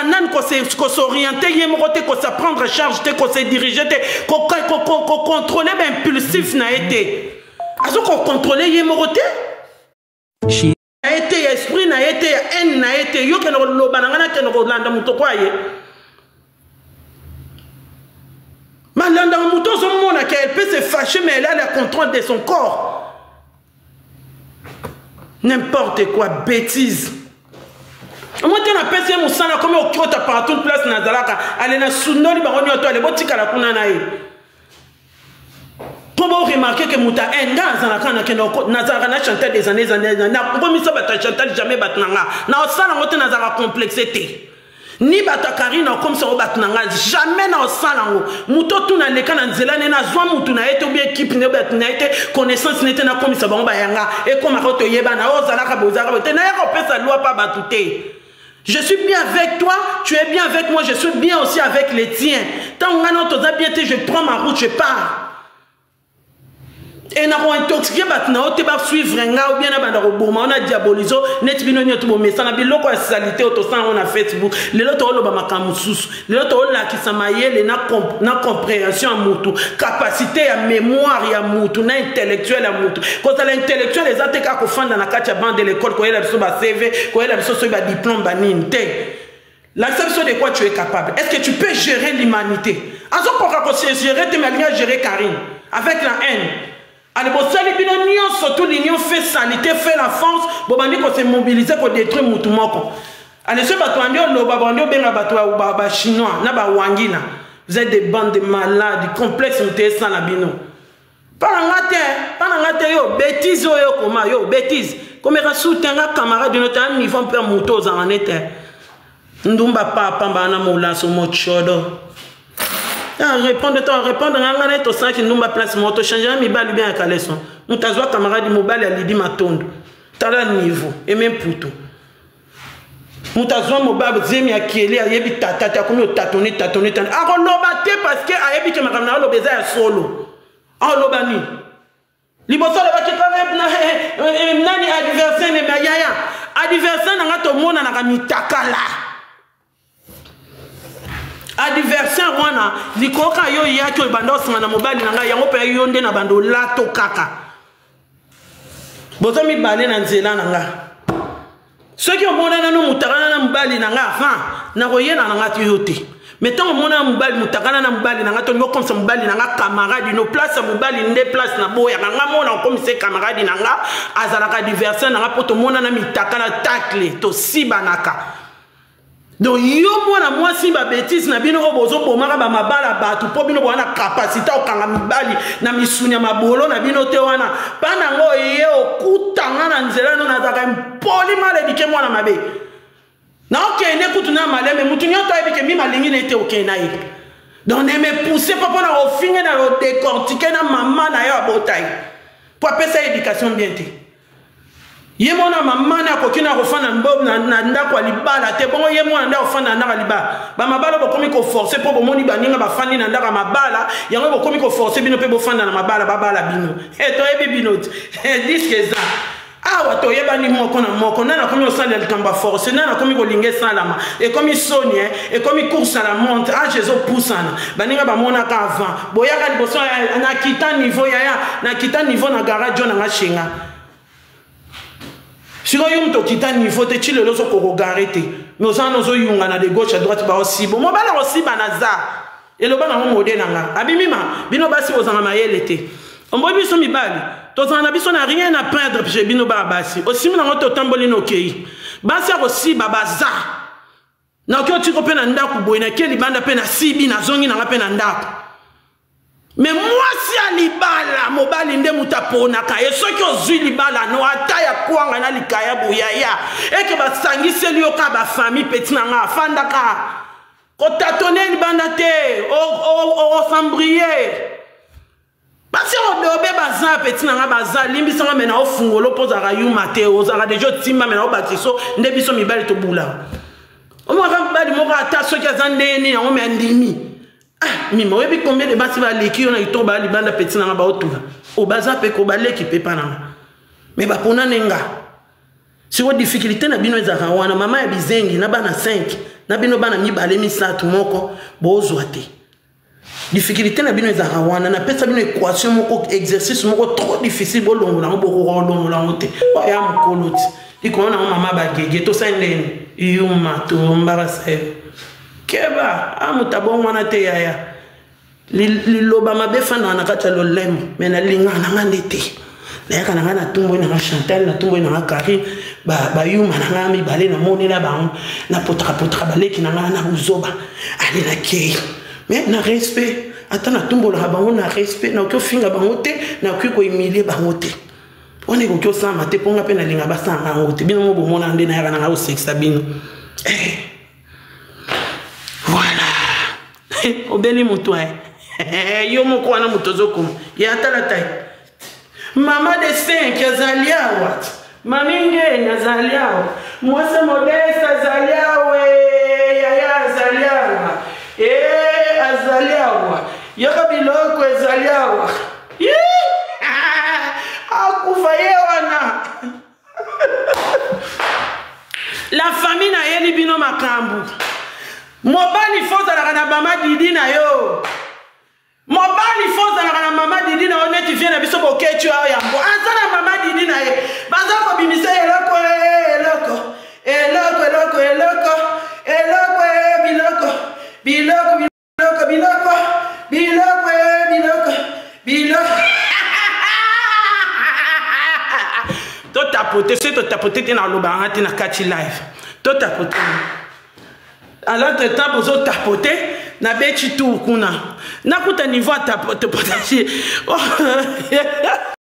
nan ko s'orienter yemo côté ko se prendre charge te ko se diriger te ko contrôler impulsif na été azo ko contrôler yemo côté na été esprit na été haine na été yo ke no lobana ngana ke no landa muto kwaye malanda muto zo mona qu'elle peut se fâcher mais elle a le contrôle de son corps. N'importe quoi, bêtise. Moi, tu as pensé mon sang comme au Kyoto partout place Nazalaka. Allez na sunoli baroni oto ale botika la kuna nae. Pour vous remarquer que Mouta Enga Zanaka na keno Nazara na chanter des années na pour mi ça bata chanter jamais batnanga. Na osala ngote Nazara complexité. Ni bata karina comme ça batnanga jamais na osala ngo. Muto tu na leka na nzela ne na zwa mutu na ete obi équipe ne batna ete connaissance n'était na comme ça ba yanga et comme akoto yeba na ozalaka bozaka bote na yako pesa loi pas batute. Je suis bien avec toi, tu es bien avec moi, je suis bien aussi avec les tiens. Tant que tu as bien été, je prends ma route, je pars. Et nous avons intoxiqué, nous avons suivre un gars ou bien on a diabolisé, net binonio tout mais ça n'a pas de salité au on a Facebook. Les autres ont le makamusus, les autres ont la qui s'amaille, les na compréhension à moutou, capacité à mémoire à moutou, na intellectuel à moutou. Quand l'intellectuel les attaques à confondre dans la carte bande de l'école, quand elle a besoin de CV, quand elle a besoin de diplôme baninte. L'acception de quoi tu es capable. Est-ce que tu peux gérer l'humanité? En ce qu'on gérer tes manières, gérer Karine avec la haine. Allez, bon, surtout l'union fait salité, fait la force, bon, on dit qu'on s'est mobilisé pour détruire Moutoumoko. Allez, ce batoandi, le babandio, ben, batoua ou baba chinois, naba wangina. Vous êtes des bandes de malades, du complexe, vous êtes sans la bino. Pendant yo, bêtise, yo, comment, yo, bêtise. Comme il soutient un camarade de notre niveau, on peut monter aux en été. Ndumba papa, bana moula, so mochodo. Répondre à un autre qui nous place moto changer mi bali bien à caleçon nous tazwa camarade mobile à lidi matondo tala niveau et même pour tout nous tazwa mobile zemi à kieli à yebi tata comme tatoni a lobate parce que a yebi que makamna lobeza ya solo en lobani liboso le baki quand même nani adversaire ne ba yaya adversaire na ngato mona na kamitakala adversaire wana likoka yo yaki obandos na mobali na ngai yango pe yonde na bando lato kaka bozo mi balé na nzela na nga ceux qui ont mona na no mutakana na mobali na nga enfin na koyena na ngati yote mais tant mona mobali mutakana na mobali na nga to ngo comme ça mobali na nga camarade no place mobali nde place na boya na nga mona comme c'est camarade na nga azalaka adversaire na nga poto mona na mitakana tacle to sibanaka. Donc yo moi si ba bêtise na bino obozo bomaka ba mabala batu po bino bona capacité okanga mibali na misunya mabolo na bino te wana pana ngo ye okutanga na nzela no na zaka mpoli male dike mwana mabe na okene kutuna maleme mutu nyoto ebike mi malingi na ete okena ye donc ne me pousser pas na ofinga na o décortiquer na maman na yo abotai pour apesa éducation bien te yemona mama na kokina kofana mbob na ndako libala te bongo yemona nda kofana na libala ba mabala bokomi ko forcer po bomoni baninga bafani na ndaka mabala yango bokomi ko forcer bino pe bofana na mabala babala bino to yebi bino disque za awa to yeba ni moko na moko nana komi osala likamba forcer nana komi ko linge salama et comme sonie et comme course à la montre ah Jésus poussana baninga ba mona ka avant boyaka liboso na kita niveau ya na kita niveau na garage na ngashinga. Si vous avez un niveau, tu le loso pour regarder. Nous avons de gauche à droite, aussi bon. Moi, aussi banaza. Et le bana modé nanga. Abimima, bino basi aux amaye l'été. On voit bien son mibali. Tous en abisso n'a rien à prendre chez bino babasi. Aussi mina ngoto tambolino kei. Basi aussi babaza. Na okyo tu kopena ndaku boina keli banda pena sibi na zongi na pena ndaku. Mais moi si à libala mobali nde mutapona ka et ceux qui ont zui libala no ataya kwanga na likaya boyaya et que ba sangise lioka ba famille petit nanga afanda ka ko tatone libanda te o sambrier basi o dobe baza petit nanga baza limbisa nga mena o fungolo poza ka yuma te o zaka de jo timba mena o batiso nde biso mibali to bula o mo ka bali mo ka ta ceux qui azande ni o me ndimi. Mais moi, je combien de basi va l'équipe, on a eu tout bas, les bandes petits dans la bas autour. Au bazar, pe ko balé qui peut pas. Mais bah pour n'enga. Siko difficulté na bino ezaka wana mama ya bizengi na bana 5 na bino bana mibale misatu moko bozwa te. Difficulté na bino ezaka wana na pesa bino équation moko exercice moko trop difficile bolongola bolongola ngote. Ya mkoloti. Ikona mama bagege to sendeni yuma to embarrassé. Keba amutabongo na te yaya. Liloba mabefana na kata lolemo mena linga na ngandete. Na yaka na na tumbo na Chantal na tumbo na Karine ba yuma na ngami balé na monela ba na potra baleki na na uzoba ali na kei. Mais na respect ata na tumbo la bango na respect na ko finga bango te na ko humilier bango te. On est ko ça mate ponga pe na linga ba sanga ngote bino mo bomona nde na yaka na o sex bino. Voilà. Obeli muto yo mo ko na mutozo kom ya tala tai. Mama de 5 azaliawa. Maminge azaliawa. Mwase modeste azaliawa. Yaya azaliawa. Azaliawa. Yaka biloko azaliawa. Akufaye wana. La famille na yeli bino makambu. Mobali foza na mama didi na yo. Mobali foza na mama didi na one tu viens na biso bokechu a yambo. Anza na mama didi na ye. Baza ko bimisa eloko biloko. To tapoter, c'est to tapoter na lobarante na kati live. To tapoter. Alors l'entretemps vous tapoter na bechi tout kuna. Na kuta niveau tapoter.